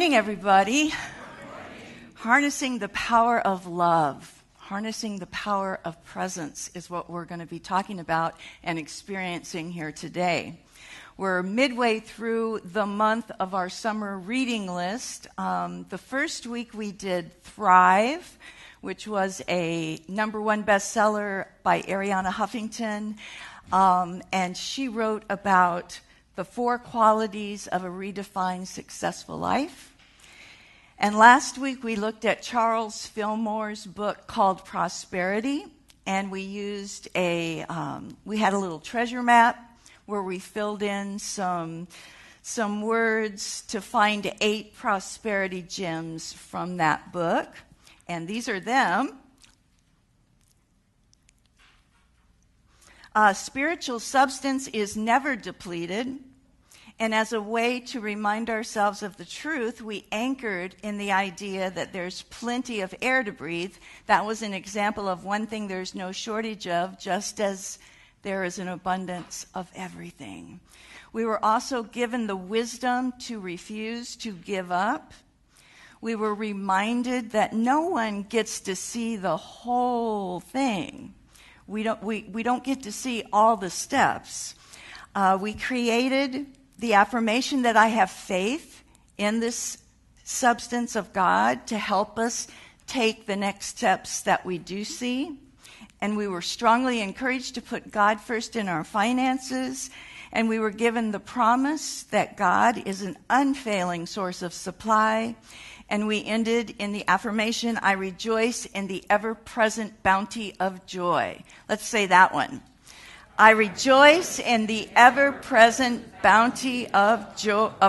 morning, everybody. Harnessing the power of love, harnessing the power of presence is what we're going to be talking about and experiencing here today. We're midway through the month of our summer reading list. The first week we did Thrive, which was a #1 bestseller by Arianna Huffington, and she wrote about the 4 qualities of a redefined successful life. And last week we looked at Charles Fillmore's book called Prosperity, and we used we had a little treasure map where we filled in some words to find 8 prosperity gems from that book. And these are them. Spiritual substance is never depleted. And as a way to remind ourselves of the truth, we anchored in the idea that there's plenty of air to breathe. That was an example of one thing there's no shortage of, just as there is an abundance of everything. We were also given the wisdom to refuse to give up. We were reminded that no one gets to see the whole thing. We don't get to see all the steps. We created the affirmation that I have faith in this substance of God to help us take the next steps that we do see. And we were strongly encouraged to put God first in our finances. And we were given the promise that God is an unfailing source of supply. And we ended in the affirmation, I rejoice in the ever-present bounty of joy. Let's say that one. I rejoice in the ever-present bounty of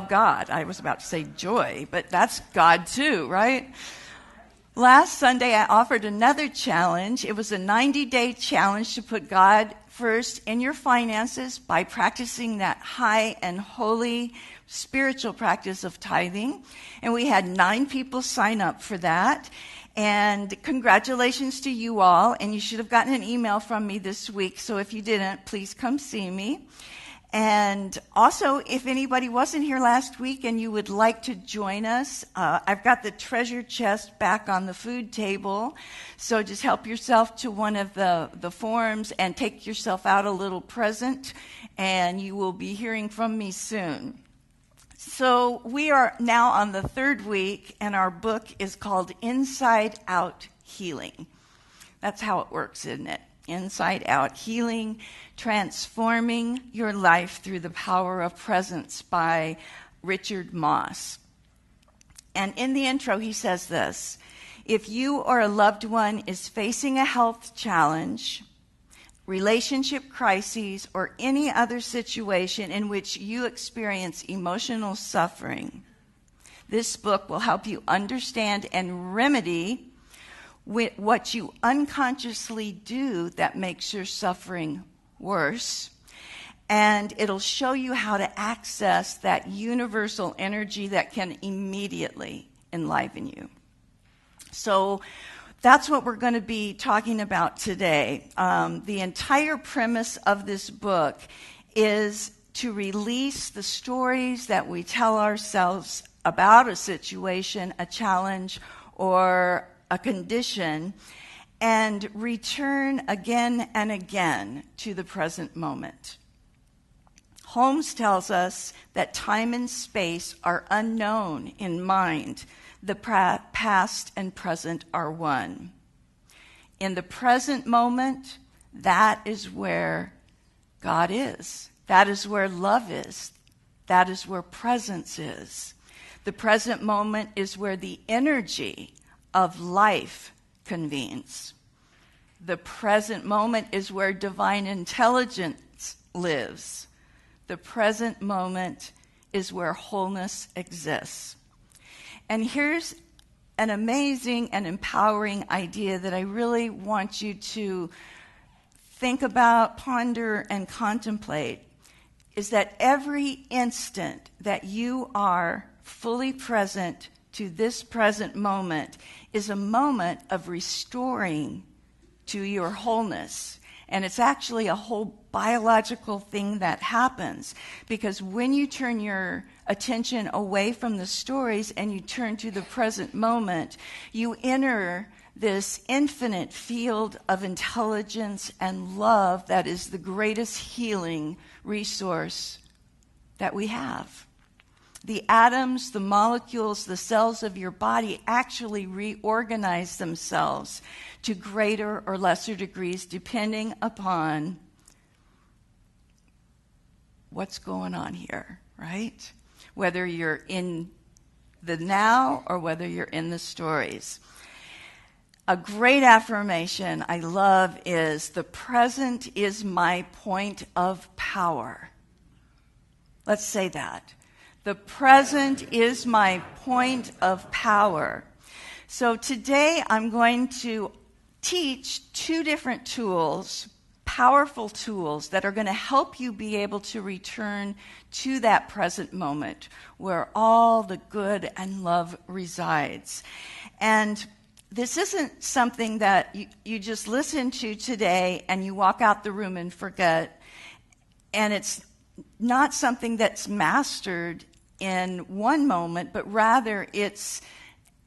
God. I was about to say joy, but that's God too, right? Last Sunday, I offered another challenge. It was a 90-day challenge to put God first in your finances by practicing that high and holy spiritual practice of tithing. And we had 9 people sign up for that. And congratulations to you all. And you should have gotten an email from me this week. So if you didn't, please come see me. And also, if anybody wasn't here last week and you would like to join us, I've got the treasure chest back on the food table. So just help yourself to one of the forms and take yourself out a little present. And you will be hearing from me soon. So we are now on the 3rd week, and our book is called Inside Out Healing. That's how it works, isn't it? Inside Out Healing, Transforming Your Life Through the Power of Presence by Richard Moss. And in the intro, he says this: if you or a loved one is facing a health challenge, relationship crises, or any other situation in which you experience emotional suffering, this book will help you understand and remedy what you unconsciously do that makes your suffering worse. And it'll show you how to access that universal energy that can immediately enliven you. So that's what we're going to be talking about today. The entire premise of this book is to release the stories that we tell ourselves about a situation, a challenge, or a condition, and return again and again to the present moment. Holmes tells us that time and space are unknown in mind. The past and present are one. In the present moment, that is where God is. That is where love is. That is where presence is. The present moment is where the energy of life convenes. The present moment is where divine intelligence lives. The present moment is where wholeness exists. And here's an amazing and empowering idea that I really want you to think about, ponder, and contemplate, is that every instant that you are fully present to this present moment is a moment of restoring to your wholeness And it's actually a whole biological thing that happens, because when you turn your attention away from the stories and you turn to the present moment, you enter this infinite field of intelligence and love that is the greatest healing resource that we have. The atoms, the molecules, the cells of your body actually reorganize themselves to greater or lesser degrees depending upon what's going on here, right? Whether you're in the now or whether you're in the stories. A great affirmation I love is, the present is my point of power. Let's say that. The present is my point of power. So today I'm going to teach 2 different tools, powerful tools that are going to help you be able to return to that present moment where all the good and love resides. And this isn't something that you just listen to today and you walk out the room and forget. And it's not something that's mastered in one moment, but rather it's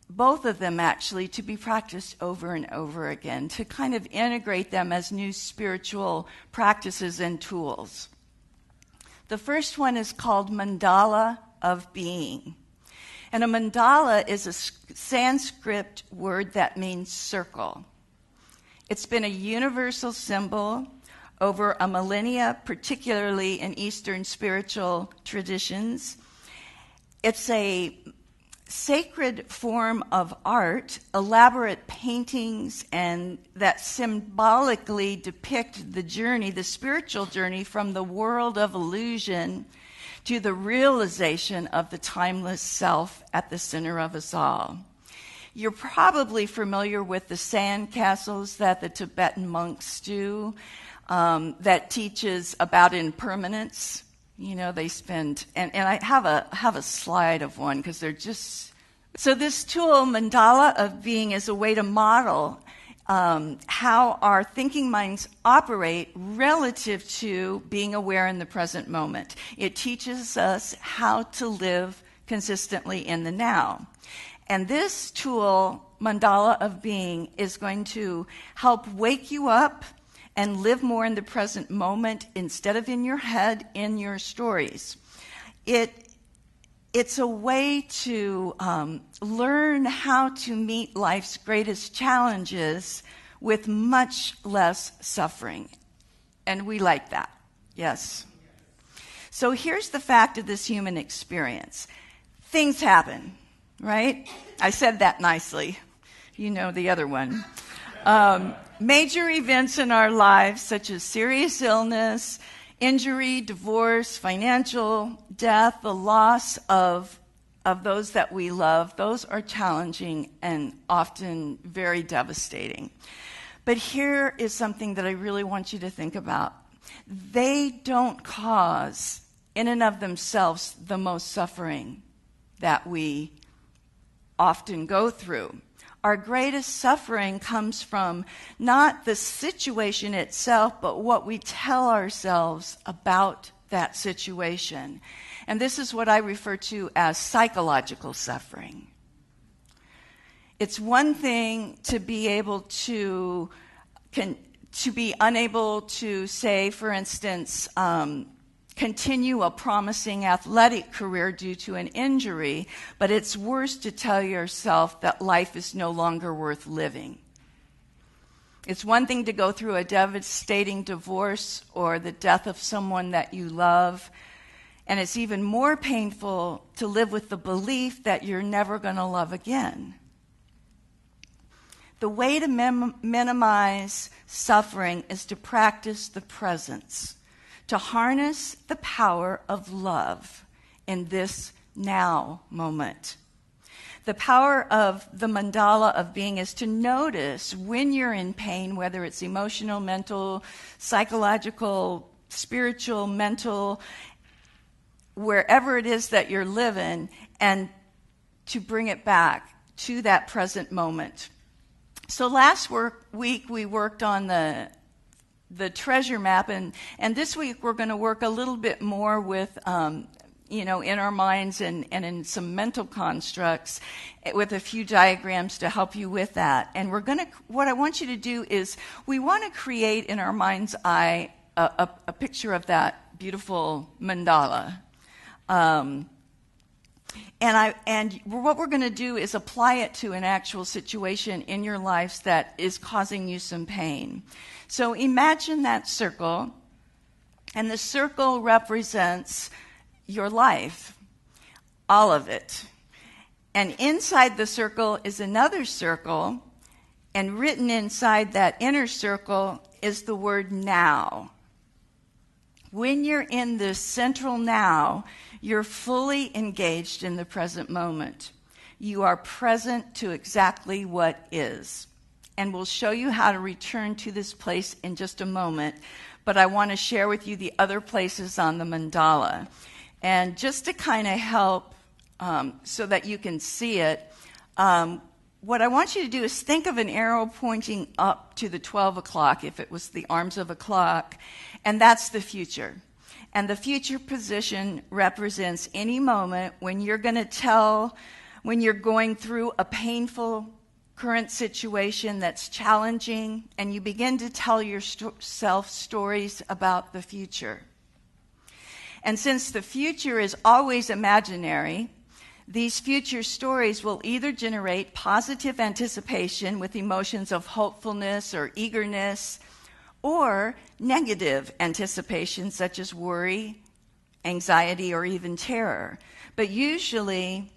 both of them actually to be practiced over and over again, to kind of integrate them as new spiritual practices and tools. The first one is called mandala of being. And a mandala is a Sanskrit word that means circle. It's been a universal symbol over a millennia, particularly in Eastern spiritual traditions. It's a sacred form of art, elaborate paintings, and that symbolically depict the journey, the spiritual journey from the world of illusion to the realization of the timeless self at the center of us all. You're probably familiar with the sand castles that the Tibetan monks do, that teaches about impermanence. You know, they spend, and I have a slide of one because they're just, so this tool, mandala of being, is a way to model how our thinking minds operate relative to being aware in the present moment. It teaches us how to live consistently in the now. And this tool, mandala of being, is going to help wake you up and live more in the present moment instead of in your head, in your stories. It's a way to learn how to meet life's greatest challenges with much less suffering. And we like that, yes. So here's the fact of this human experience. Things happen, right? I said that nicely. You know the other one. Major events in our lives, such as serious illness, injury, divorce, financial death, the loss of those that we love, those are challenging and often very devastating. But here is something that I really want you to think about. They don't cause, in and of themselves, the most suffering that we often go through. Our greatest suffering comes from not the situation itself, but what we tell ourselves about that situation. And this is what I refer to as psychological suffering. It's one thing to be able to be unable to, say, for instance, continue a promising athletic career due to an injury, but it's worse to tell yourself that life is no longer worth living. It's one thing to go through a devastating divorce or the death of someone that you love, and it's even more painful to live with the belief that you're never going to love again. The way to minimize suffering is to practice the presence, to harness the power of love in this now moment. The power of the mandala of being is to notice when you're in pain, whether it's emotional, mental, psychological, spiritual, mental, wherever it is that you're living, and to bring it back to that present moment. So last week we worked on the the treasure map, and this week we're going to work a little bit more with in our minds and in some mental constructs with a few diagrams to help you with that. And what I want you to do is we want to create in our mind's eye a picture of that beautiful mandala. And what we're going to do is apply it to an actual situation in your lives that is causing you some pain. So imagine that circle, and the circle represents your life, all of it. And inside the circle is another circle, and written inside that inner circle is the word now. When you're in this central now, you're fully engaged in the present moment. You are present to exactly what is. And we'll show you how to return to this place in just a moment. But I want to share with you the other places on the mandala. And just to kind of help so that you can see it, what I want you to do is think of an arrow pointing up to the 12 o'clock, if it was the arms of a clock, and that's the future. And the future position represents any moment when you're going to when you're going through a painful current situation that's challenging, and you begin to tell yourself stories about the future. And since the future is always imaginary, these future stories will either generate positive anticipation with emotions of hopefulness or eagerness, or negative anticipation such as worry, anxiety, or even terror. But usually,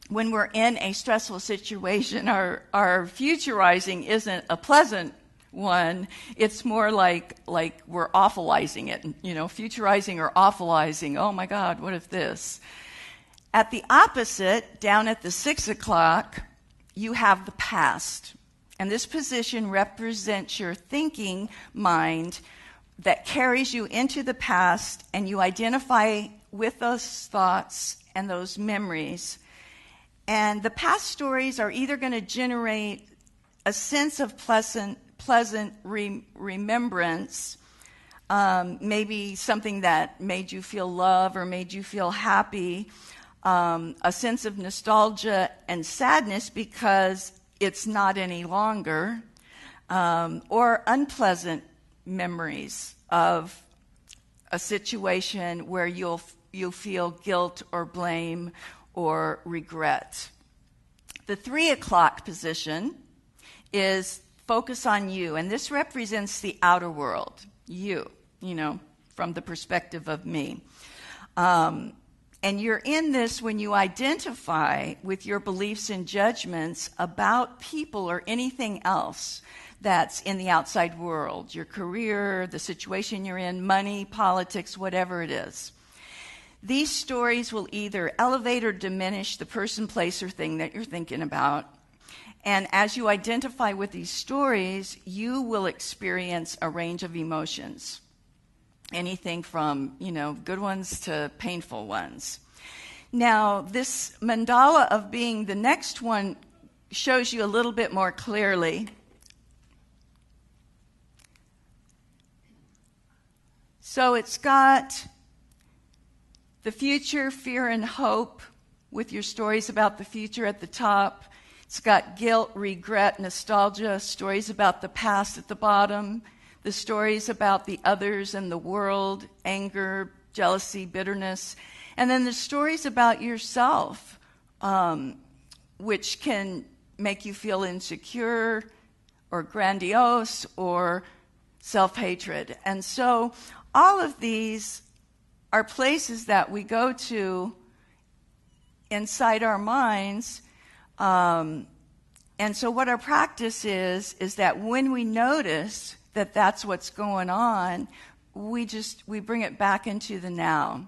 when we're in a stressful situation, our futurizing isn't a pleasant one. It's more like we're awfulizing it, futurizing or awfulizing. Oh my God, what if this? At the opposite, down at the 6 o'clock, you have the past. And this position represents your thinking mind that carries you into the past, and you identify with those thoughts and those memories. And the past stories are either going to generate a sense of pleasant remembrance, maybe something that made you feel love or made you feel happy, a sense of nostalgia and sadness because it's not any longer, or unpleasant memories of a situation where you'll feel guilt or blame or regret. The 3 o'clock position is focus on you, and this represents the outer world, you, from the perspective of me. And you're in this when you identify with your beliefs and judgments about people or anything else that's in the outside world, your career, the situation you're in, money, politics, whatever it is. These stories will either elevate or diminish the person, place, or thing that you're thinking about. And as you identify with these stories, you will experience a range of emotions. Anything from, good ones to painful ones. Now, this mandala of being, the next one, shows you a little bit more clearly. So it's got the future, fear, and hope with your stories about the future at the top. It's got guilt, regret, nostalgia, stories about the past at the bottom. The stories about the others and the world, anger, jealousy, bitterness. And then the stories about yourself, which can make you feel insecure or grandiose or self-hatred. And so all of these are places that we go to inside our minds. And so what our practice is that when we notice that that's what's going on, we bring it back into the now.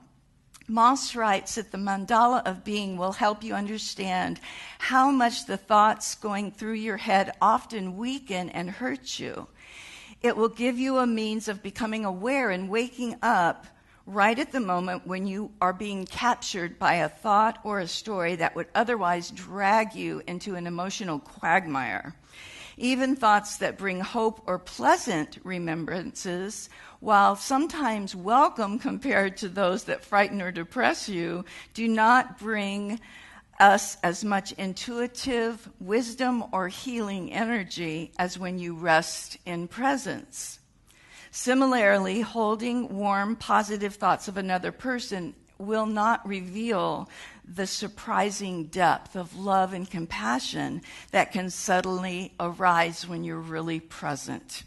Moss writes that the mandala of being will help you understand how much the thoughts going through your head often weaken and hurt you. It will give you a means of becoming aware and waking up right at the moment when you are being captured by a thought or a story that would otherwise drag you into an emotional quagmire. even thoughts that bring hope or pleasant remembrances, while sometimes welcome compared to those that frighten or depress you, do not bring us as much intuitive wisdom or healing energy as when you rest in presence. Similarly, holding warm, positive thoughts of another person will not reveal the surprising depth of love and compassion that can suddenly arise when you're really present.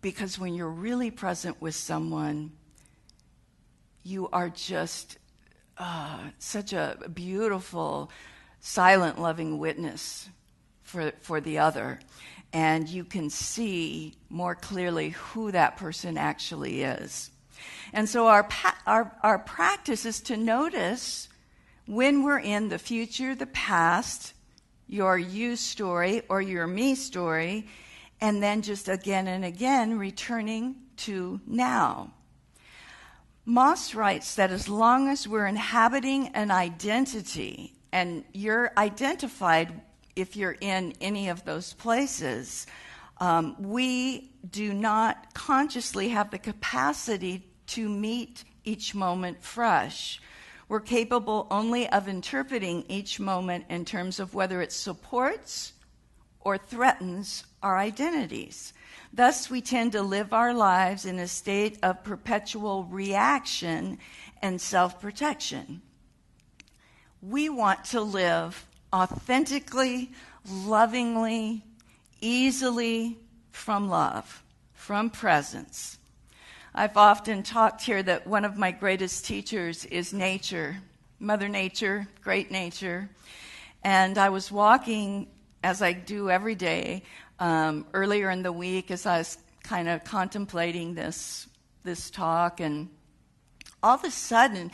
Because when you're really present with someone, you are just such a beautiful, silent, loving witness for the other. And you can see more clearly who that person actually is. And so our practice is to notice when we're in the future, the past, your you story or your me story, and then just again and again returning to now. Moss writes that as long as we're inhabiting an identity, and you're identified if you're in any of those places, we do not consciously have the capacity to meet each moment fresh. We're capable only of interpreting each moment in terms of whether it supports or threatens our identities. Thus, we tend to live our lives in a state of perpetual reaction and self-protection. We want to live authentically, lovingly, easily from love, from presence. I've often talked here that one of my greatest teachers is nature, Mother Nature, great nature. And I was walking, as I do every day, earlier in the week as I was kind of contemplating this talk, and all of a sudden,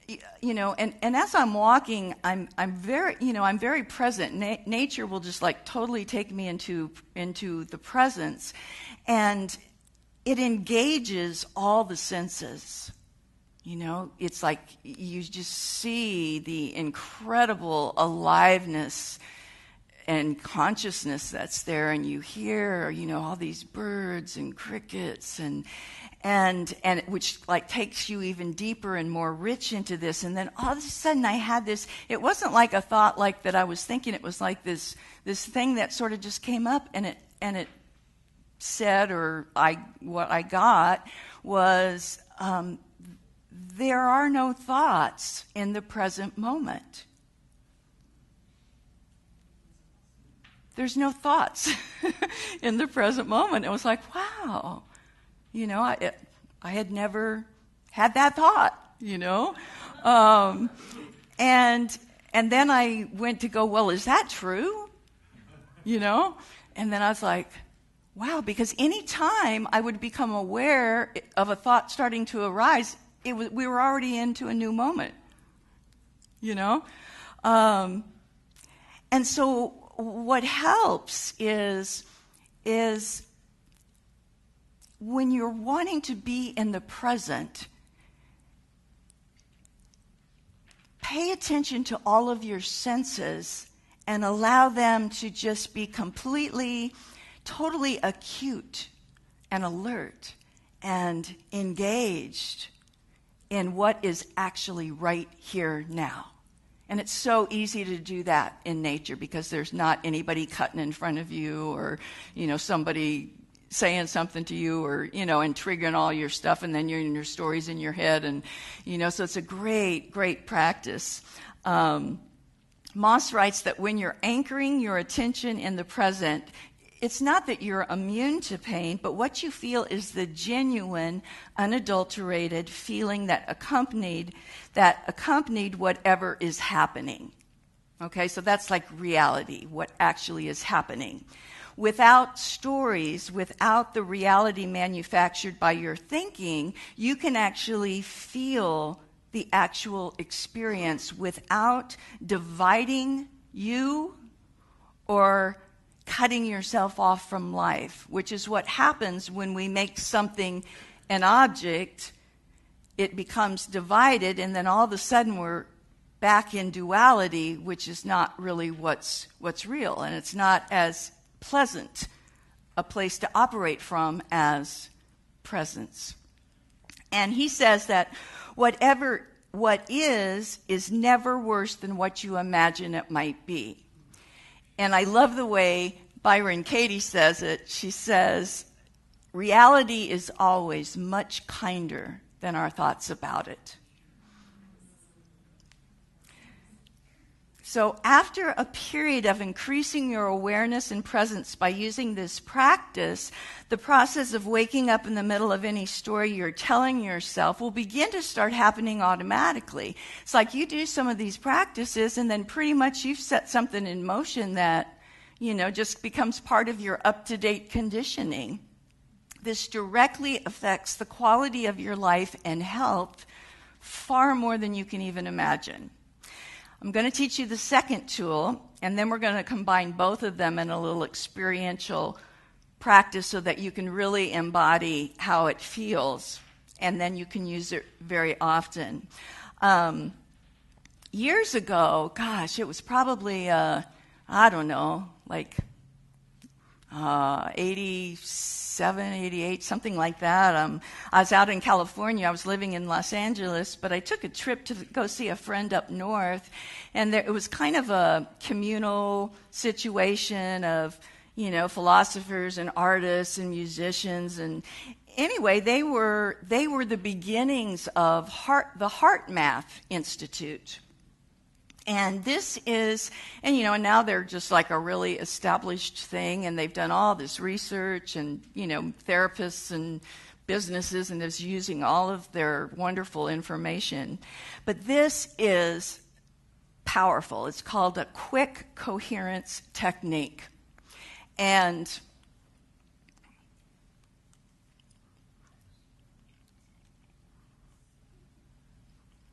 and as I'm walking, I'm very present. Nature will just like totally take me into the presence, and it engages all the senses. It's like you just see the incredible aliveness and consciousness that's there, and you hear, all these birds and crickets and which like takes you even deeper and more rich into this. And then all of a sudden I had this, it wasn't like a thought like that I was thinking, it was like this thing that sort of just came up, and it said, what I got was, there are no thoughts in the present moment. There's no thoughts in the present moment. It was like, wow, I had never had that thought, and then I went to go, well, is that true? And then I was like, wow, because any time I would become aware of a thought starting to arise, we were already into a new moment, and so what helps is when you're wanting to be in the present, pay attention to all of your senses and allow them to just be completely, totally acute and alert and engaged in what is actually right here now. And it's so easy to do that in nature because there's not anybody cutting in front of you or, somebody saying something to you or, and triggering all your stuff, and then you're in your stories in your head. And, so it's a great, great practice. Moss writes that when you're anchoring your attention in the present, it's not that you're immune to pain, but what you feel is the genuine, unadulterated feeling that accompanied whatever is happening. Okay, so that's like reality, what actually is happening. Without stories, without the reality manufactured by your thinking, you can actually feel the actual experience without dividing you or cutting yourself off from life, which is what happens when we make something an object. It becomes divided, and then all of a sudden we're back in duality, which is not really what's real, and it's not as pleasant a place to operate from as presence. And he says that what is never worse than what you imagine it might be. And I love the way Byron Katie says it. She says, reality is always much kinder than our thoughts about it. So after a period of increasing your awareness and presence by using this practice, the process of waking up in the middle of any story you're telling yourself will begin to start happening automatically. It's like you do some of these practices and then pretty much you've set something in motion that, just becomes part of your up-to-date conditioning. This directly affects the quality of your life and health far more than you can even imagine. I'm going to teach you the second tool, and then we're going to combine both of them in a little experiential practice so that you can really embody how it feels, and then you can use it very often. Years ago, it was probably, 87, 88, something like that. I was out in California. I was living in Los Angeles, but I took a trip to go see a friend up north, and it was kind of a communal situation of, philosophers and artists and musicians. And anyway, they were the beginnings of the Heart Math Institute. And this is, and now they're just like a really established thing, and they've done all this research, and, therapists and businesses, and is using all of their wonderful information. But this is powerful. It's called a quick coherence technique. And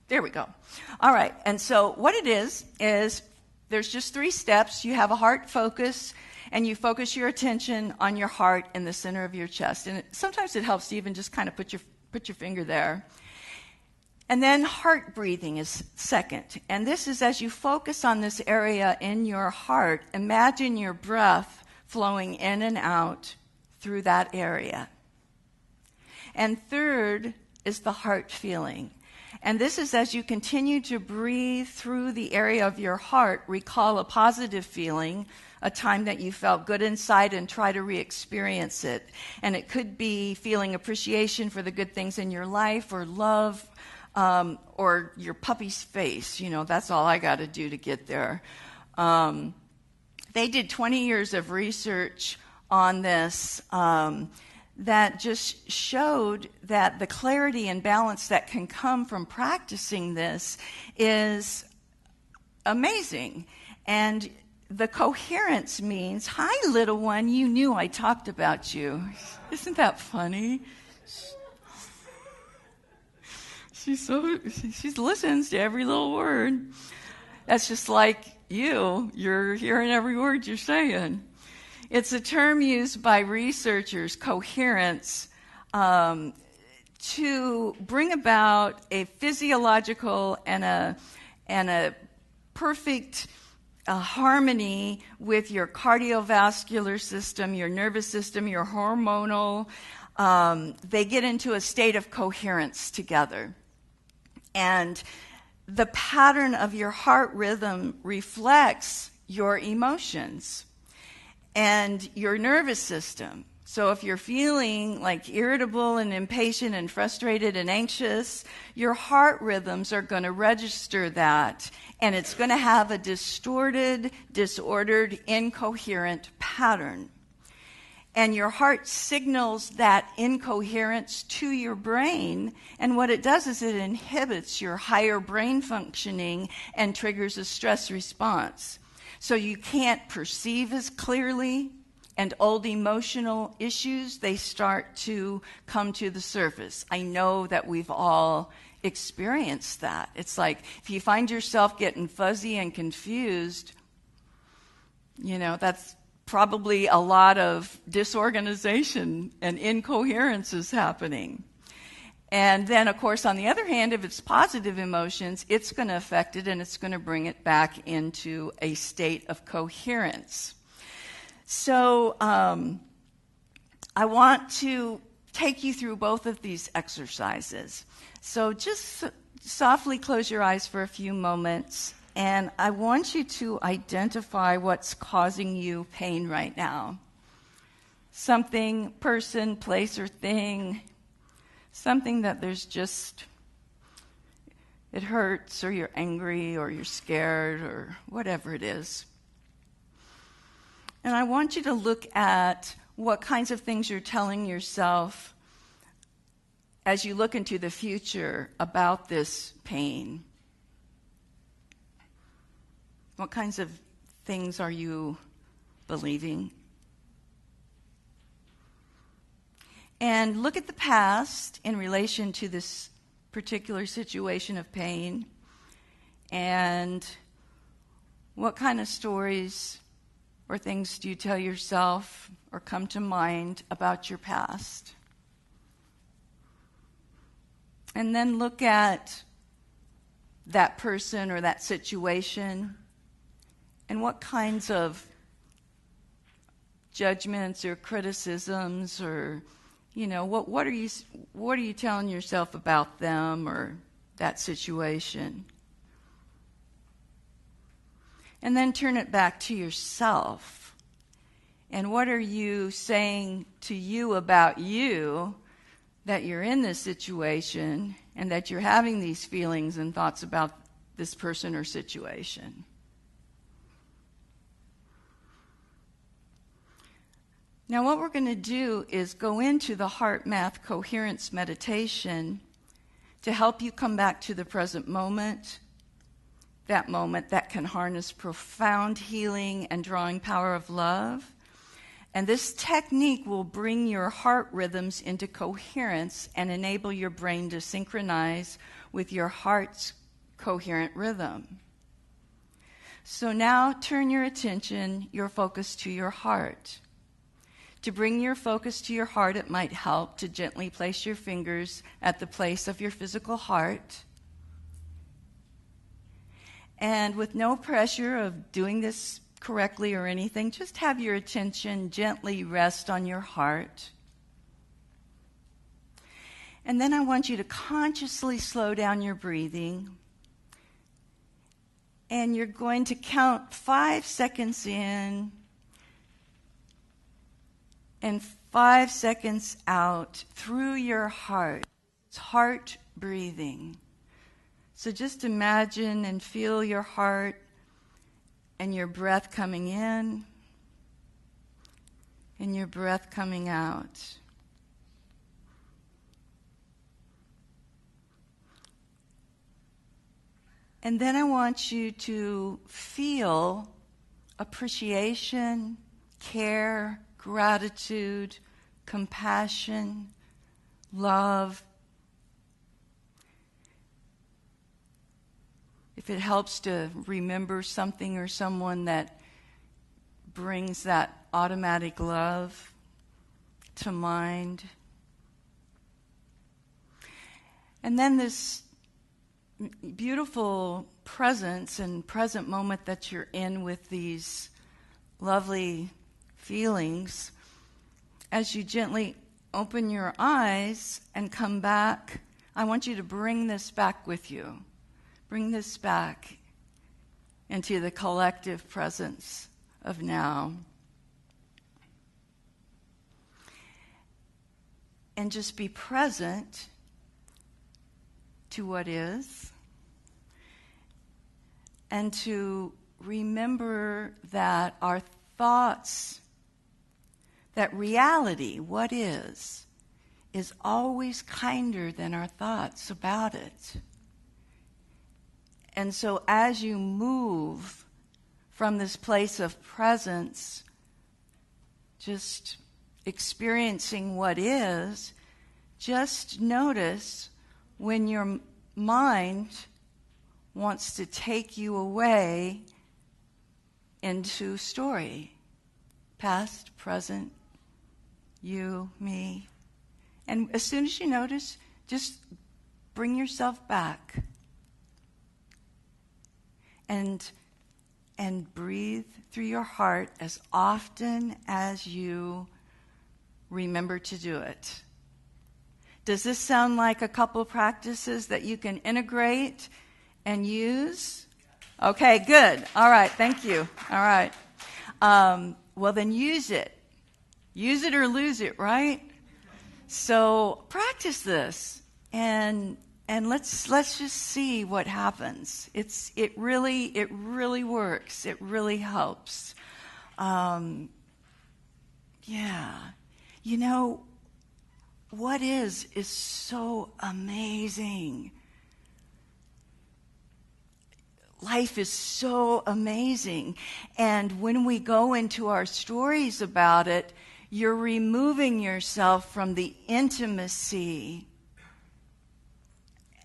there we go. All right. And so what it is there's just 3 steps. You have a heart focus, and you focus your attention on your heart in the center of your chest. And sometimes it helps to even just kind of put your finger there. And then heart breathing is second. And this is as you focus on this area in your heart, imagine your breath flowing in and out through that area. And third is the heart feeling. And this is as you continue to breathe through the area of your heart, recall a positive feeling, a time that you felt good inside, and try to re-experience it. And it could be feeling appreciation for the good things in your life, or love, or your puppy's face. That's all I got to do to get there. They did 20 years of research on this, that just showed that the clarity and balance that can come from practicing this is amazing. And the coherence means, hi, little one, you knew I talked about you. Isn't that funny? She listens to every little word. That's just like you're hearing every word you're saying. It's a term used by researchers, coherence, to bring about a physiological and a perfect harmony with your cardiovascular system, your nervous system, your hormonal. They get into a state of coherence together. And the pattern of your heart rhythm reflects your emotions and your nervous system. So if you're feeling like irritable and impatient and frustrated and anxious, your heart rhythms are going to register that, and it's going to have a distorted, disordered, incoherent pattern. And your heart signals that incoherence to your brain, and what it does is it inhibits your higher brain functioning and triggers a stress response. So you can't perceive as clearly, and old emotional issues, they start to come to the surface. I know that we've all experienced that. It's like if you find yourself getting fuzzy and confused, that's probably a lot of disorganization and incoherence is happening. And then, of course, on the other hand, if it's positive emotions, it's going to affect it and it's going to bring it back into a state of coherence. So I want to take you through both of these exercises. So just softly close your eyes for a few moments, and I want you to identify what's causing you pain right now. Something, person, place, or thing, something that there's just, it hurts, or you're angry, or you're scared, or whatever it is. And I want you to look at what kinds of things you're telling yourself as you look into the future about this pain. What kinds of things are you believing? And look at the past in relation to this particular situation of pain. And what kind of stories or things do you tell yourself or come to mind about your past? And then look at that person or that situation and what kinds of judgments or criticisms or what are you telling yourself about them or that situation? And then turn it back to yourself. And what are you saying to you about you that you're in this situation and that you're having these feelings and thoughts about this person or situation? Now, what we're going to do is go into the heart math coherence meditation to help you come back to the present moment that can harness profound healing and drawing power of love. And this technique will bring your heart rhythms into coherence and enable your brain to synchronize with your heart's coherent rhythm. So now turn your attention, your focus to your heart. To bring your focus to your heart, it might help to gently place your fingers at the place of your physical heart. And with no pressure of doing this correctly or anything, just have your attention gently rest on your heart. And then I want you to consciously slow down your breathing. And you're going to count 5 seconds in and 5 seconds out through your heart. It's heart breathing. So just imagine and feel your heart and your breath coming in and your breath coming out. And then I want you to feel appreciation, care, gratitude, compassion, love. If it helps to remember something or someone that brings that automatic love to mind. And then this beautiful presence and present moment that you're in with these lovely feelings, as you gently open your eyes and come back, I want you to bring this back with you. Bring this back into the collective presence of now. And just be present to what is. And to remember that our thoughts, that reality, what is always kinder than our thoughts about it. And so as you move from this place of presence, just experiencing what is, just notice when your mind wants to take you away into story. Past, present, you, me. And as soon as you notice, Just bring yourself back. And breathe through your heart as often as you remember to do it. Does this sound like a couple practices that you can integrate and use? Okay, good. All right, thank you. All right. Well, then use it. Use it or lose it, right? So practice this, and let's just see what happens. It really works. It really helps. Yeah. You know, what is so amazing. Life is so amazing. And when we go into our stories about it, you're removing yourself from the intimacy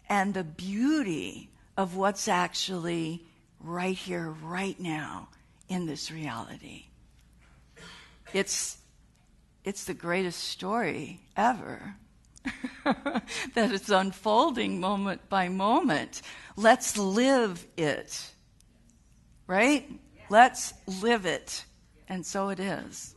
and the beauty of what's actually right here, right now, in this reality. It's the greatest story ever. That it's unfolding moment by moment. Let's live it. Right? Let's live it. And so it is.